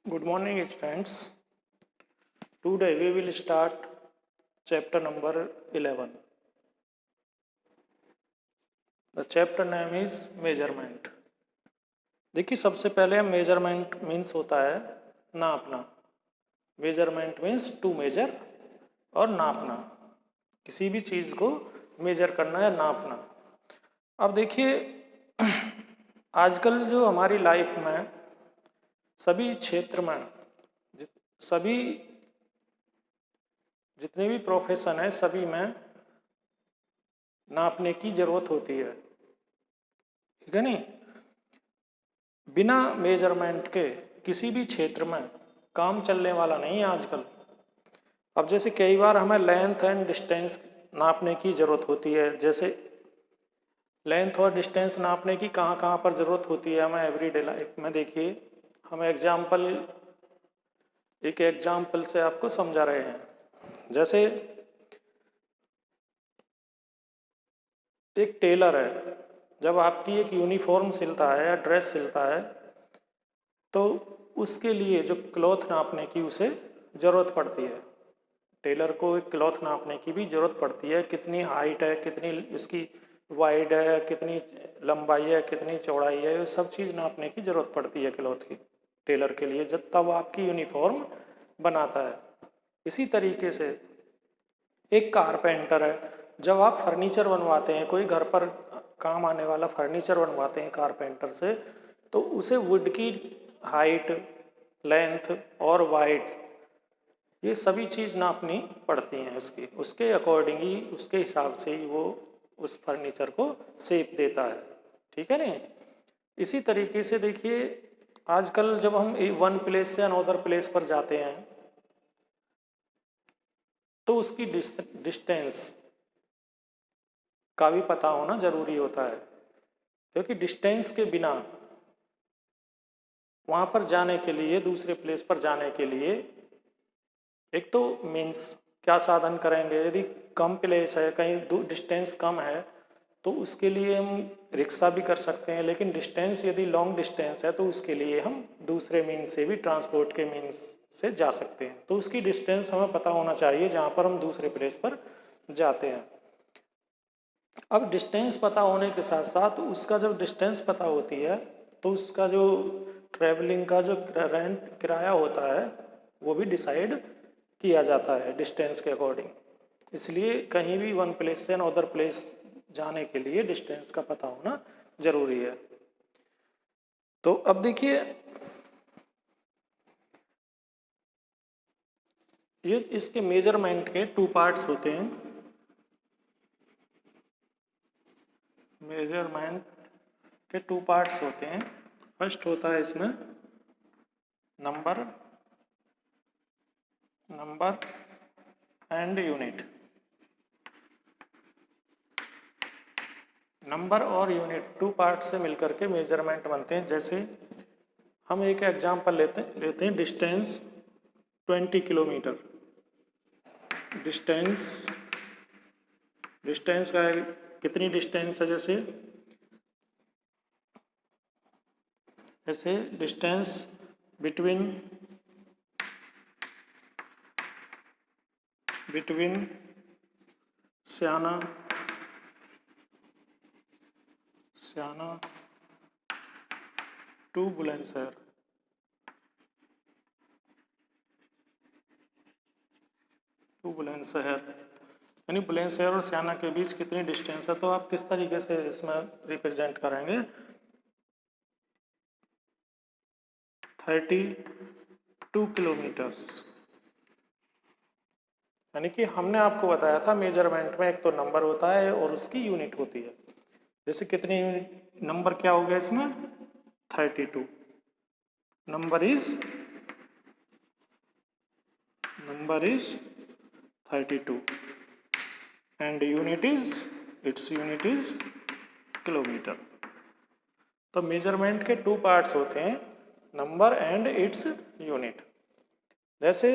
Good morning, students. Today we will start chapter number 11. The chapter name is measurement. देखिए सबसे पहले measurement means होता है नापना. मेजरमेंट मीन्स टू मेजर और नापना. किसी भी चीज को मेजर करना या नापना. अब देखिए आजकल जो हमारी लाइफ में सभी क्षेत्र में सभी जितने भी प्रोफेशन है सभी में नापने की जरूरत होती है. ठीक है नहीं. बिना मेजरमेंट के किसी भी क्षेत्र में काम चलने वाला नहीं है आजकल. अब जैसे कई बार हमें लेंथ एंड डिस्टेंस नापने की जरूरत होती है. जैसे लेंथ और डिस्टेंस नापने की कहाँ कहाँ पर जरूरत होती है हमें एवरीडे लाइफ में. देखिए हम एक एग्जाम्पल से आपको समझा रहे हैं. जैसे एक टेलर है, जब आपकी एक यूनिफॉर्म सिलता है या ड्रेस सिलता है तो उसके लिए जो क्लॉथ नापने की उसे ज़रूरत पड़ती है. टेलर को एक क्लॉथ नापने की भी ज़रूरत पड़ती है. कितनी हाइट है, कितनी इसकी वाइड है, कितनी लंबाई है, कितनी चौड़ाई है, ये सब चीज़ नापने की ज़रूरत पड़ती है क्लॉथ की टेलर के लिए जब तब आपकी यूनिफॉर्म बनाता है. इसी तरीके से एक कारपेंटर है, जब आप फर्नीचर बनवाते हैं, कोई घर पर काम आने वाला फर्नीचर बनवाते हैं कारपेंटर से, तो उसे वुड की हाइट, लेंथ और वाइड ये सभी चीज़ नापनी पड़ती हैं. उसके अकॉर्डिंग ही, उसके हिसाब से ही वो उस फर्नीचर को शेप देता है. ठीक है नहीं. इसी तरीके से देखिए आजकल जब हम वन प्लेस से अनदर प्लेस पर जाते हैं तो उसकी डिस्टेंस का भी पता होना जरूरी होता है, क्योंकि डिस्टेंस के बिना वहाँ पर जाने के लिए, दूसरे प्लेस पर जाने के लिए एक तो मीन्स क्या साधन करेंगे. यदि कम प्लेस है, कहीं डिस्टेंस कम है, तो उसके लिए हम रिक्शा भी कर सकते हैं. लेकिन डिस्टेंस यदि लॉन्ग डिस्टेंस है तो उसके लिए हम दूसरे मीन्स से भी, ट्रांसपोर्ट के मीन्स से जा सकते हैं. तो उसकी डिस्टेंस हमें पता होना चाहिए जहाँ पर हम दूसरे प्लेस पर जाते हैं. अब डिस्टेंस पता होने के साथ साथ उसका जब डिस्टेंस पता होती है तो उसका जो ट्रैवलिंग का जो रेंट किराया होता है वो भी डिसाइड किया जाता है डिस्टेंस के अकॉर्डिंग. इसलिए कहीं भी वन प्लेस से अनदर प्लेस जाने के लिए डिस्टेंस का पता होना जरूरी है. तो अब देखिए ये इसके मेजरमेंट के टू पार्ट्स होते हैं. मेजरमेंट के टू पार्ट्स होते हैं. फर्स्ट होता है इसमें नंबर एंड यूनिट. नंबर और यूनिट टू पार्ट से मिलकर के मेजरमेंट बनते हैं. जैसे हम एक एग्जांपल लेते हैं डिस्टेंस 20 किलोमीटर. डिस्टेंस का कितनी डिस्टेंस है, जैसे distance between Siyana to Bulandshahr. यानी बुलंदशहर और स्याना के बीच कितनी डिस्टेंस है. तो आप किस तरीके से इसमें रिप्रेजेंट करेंगे. 32 किलोमीटर्स. यानी कि हमने आपको बताया था मेजरमेंट में एक तो नंबर होता है और उसकी यूनिट होती है. जैसे कितनी यूनिट, नंबर क्या हो गया इसमें 32. Number is 32 and its unit is kilometre. तो मेजरमेंट के टू पार्ट्स होते हैं, नंबर एंड इट्स यूनिट. जैसे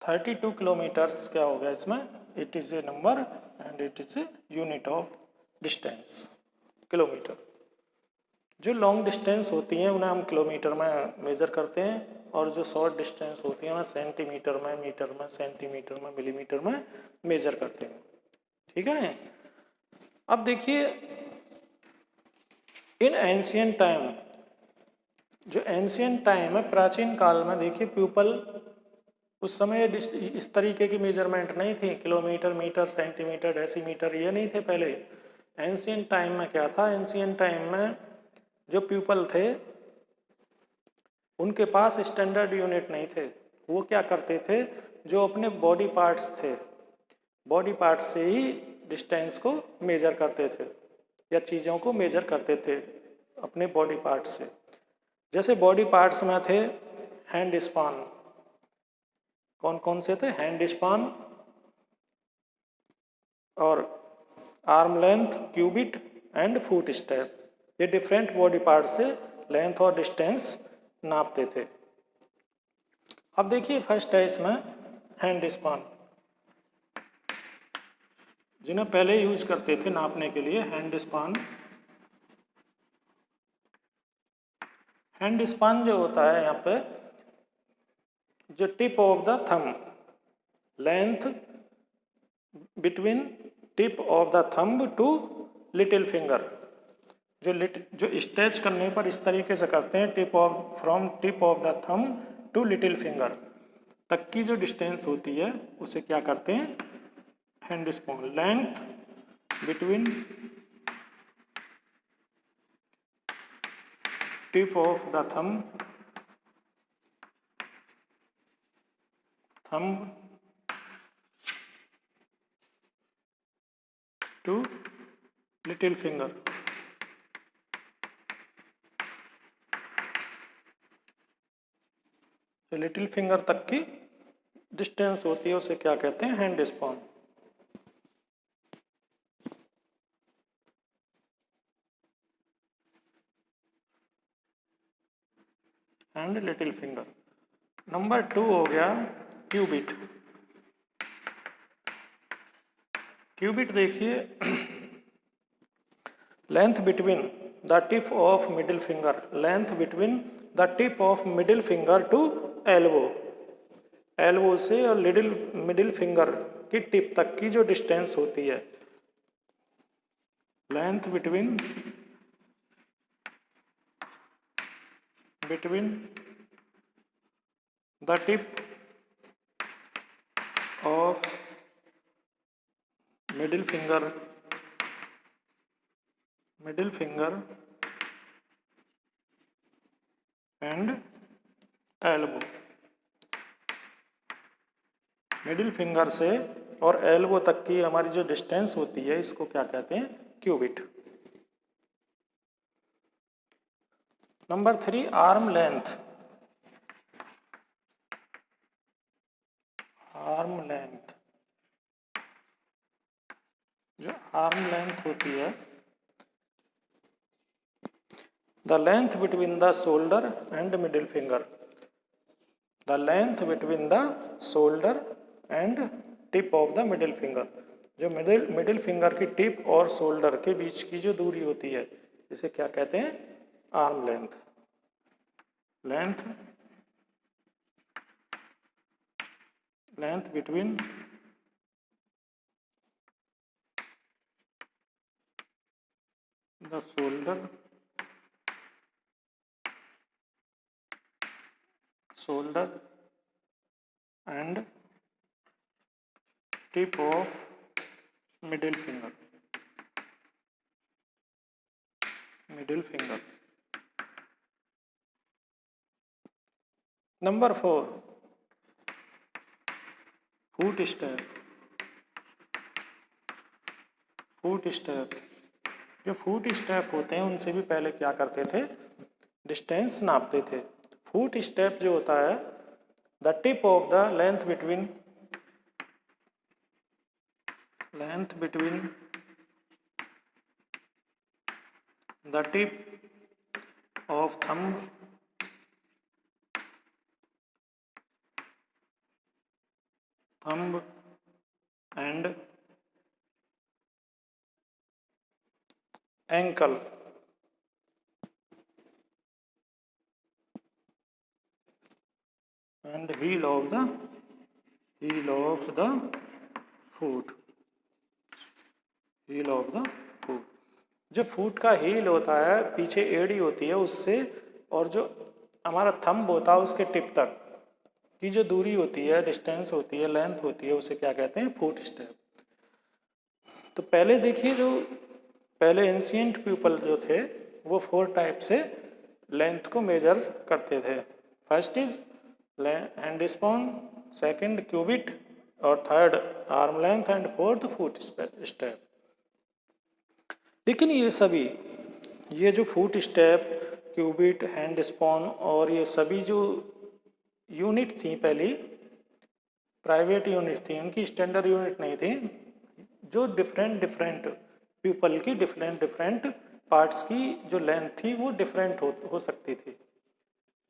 32 किलोमीटर्स क्या हो गया इसमें, it is a number and it is a unit of distance, kilometre. जो लॉन्ग डिस्टेंस होती हैं उन्हें हम किलोमीटर में मेजर करते हैं, और जो शॉर्ट डिस्टेंस होती हैं उन्हें सेंटीमीटर में, मीटर में, सेंटीमीटर में, मिलीमीटर में मेजर करते हैं। ठीक है ना। अब देखिए इन एंशियंट टाइम, जो एंशियंट टाइम है प्राचीन काल में, देखिए पीपल उस समय इस तरीके की मेजरमेंट नहीं थी, किलोमीटर, मीटर, सेंटीमीटर, डेसीमीटर, ये नहीं थे पहले। एंशियंट टाइम में क्या था, एंशियंट टाइम में जो पीपल थे उनके पास स्टैंडर्ड यूनिट नहीं थे। वो क्या करते थे, जो अपने बॉडी पार्ट्स थे, बॉडी पार्ट्स से ही डिस्टेंस को मेजर करते थे या चीज़ों को मेजर करते थे अपने बॉडी पार्ट्स से। जैसे बॉडी पार्ट्स में थे हैंड स्पान। कौन कौन से थे, हैंड स्पान और arm length, cubit and foot step. ये डिफरेंट बॉडी पार्ट से लेंथ और डिस्टेंस नापते थे। अब देखिए फर्स्ट है इसमें हैंड स्पान, जिन्हें पहले यूज करते थे नापने के लिए हैंड स्पान। हैंड स्पान जो होता है यहाँ पे, जो tip of the thumb, length between tip of the thumb to little finger, जो स्ट्रेच करने पर इस तरीके से करते हैं, from tip of the thumb to little finger तक की जो डिस्टेंस होती है उसे क्या करते हैं, hand span. Length between tip of the thumb to little finger. जो लिटिल फिंगर तक की डिस्टेंस होती है उसे क्या कहते हैं, hand span. And little finger. Number 2 हो गया क्यूबिट। क्यूबिट देखिए, length between the tip of middle finger, length between the tip of middle finger to elbow, elbow से और मिडिल फिंगर की टिप तक की जो डिस्टेंस होती है, length between the tip of middle finger and elbow. Middle finger से और एल्बो तक की हमारी जो डिस्टेंस होती है इसको क्या कहते हैं, cubit. Number 3 arm length. Arm length, जो आर्म लेंथ होती है, the length between the shoulder and middle finger, the length between the shoulder and tip of the middle finger. जो मिडिल फिंगर की टिप और शोल्डर के बीच की जो दूरी होती है इसे क्या कहते हैं, arm length. Length between the shoulder and tip of middle finger. Number 4 foot step. जो फुट स्टेप होते हैं उनसे भी पहले क्या करते थे, डिस्टेंस नापते थे। फुट स्टेप जो होता है, the tip of the length between the tip of thumb and ankle, and heel of the foot, heel of the foot। जो फुट का हील होता है, पीछे एड़ी होती है उससे, और जो हमारा थंब होता है उसके टिप तक की जो दूरी होती है, डिस्टेंस होती है, लेंथ होती है, उसे क्या कहते हैं? Foot step. तो पहले देखिए, जो पहले एंशिएंट पीपल जो थे वो 4 टाइप से लेंथ को मेजर करते थे। First is hand span, second cubit, और third arm length, and fourth foot step. लेकिन ये जो foot step, cubit, hand span और ये सभी जो यूनिट थी, पहली प्राइवेट यूनिट थी, उनकी स्टैंडर्ड यूनिट नहीं थी, जो डिफरेंट पीपल की डिफरेंट पार्ट्स की जो लेंथ थी वो डिफरेंट हो सकती थी।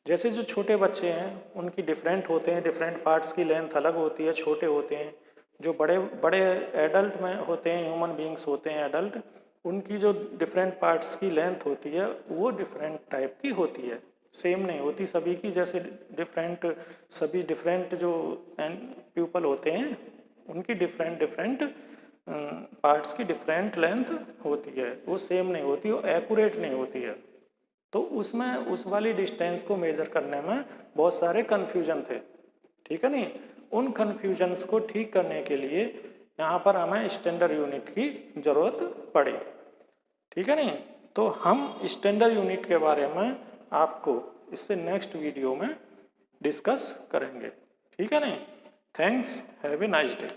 जैसे जो छोटे बच्चे हैं उनकी डिफरेंट होते हैं, डिफरेंट पार्ट्स की लेंथ अलग होती है, छोटे होते हैं। जो बड़े एडल्ट में होते हैं, ह्यूमन बींग्स होते हैं एडल्ट, उनकी जो डिफरेंट पार्ट्स की लेंथ होती है वो डिफरेंट टाइप की होती है, सेम नहीं होती सभी की। जैसे सभी डिफरेंट जो पीपल होते हैं उनकी डिफरेंट पार्ट्स की डिफरेंट लेंथ होती है, वो सेम नहीं होती, वो एक्यूरेट नहीं होती है। तो उसमें उस वाली डिस्टेंस को मेजर करने में बहुत सारे कन्फ्यूजन थे, ठीक है नहीं। उन कन्फ्यूजन्स को ठीक करने के लिए यहाँ पर हमें स्टैंडर्ड यूनिट की ज़रूरत पड़ी, ठीक है नहीं। तो हम स्टैंडर्ड यूनिट के बारे में आपको इससे नेक्स्ट वीडियो में डिस्कस करेंगे, ठीक है नहीं। Thanks, have a nice day.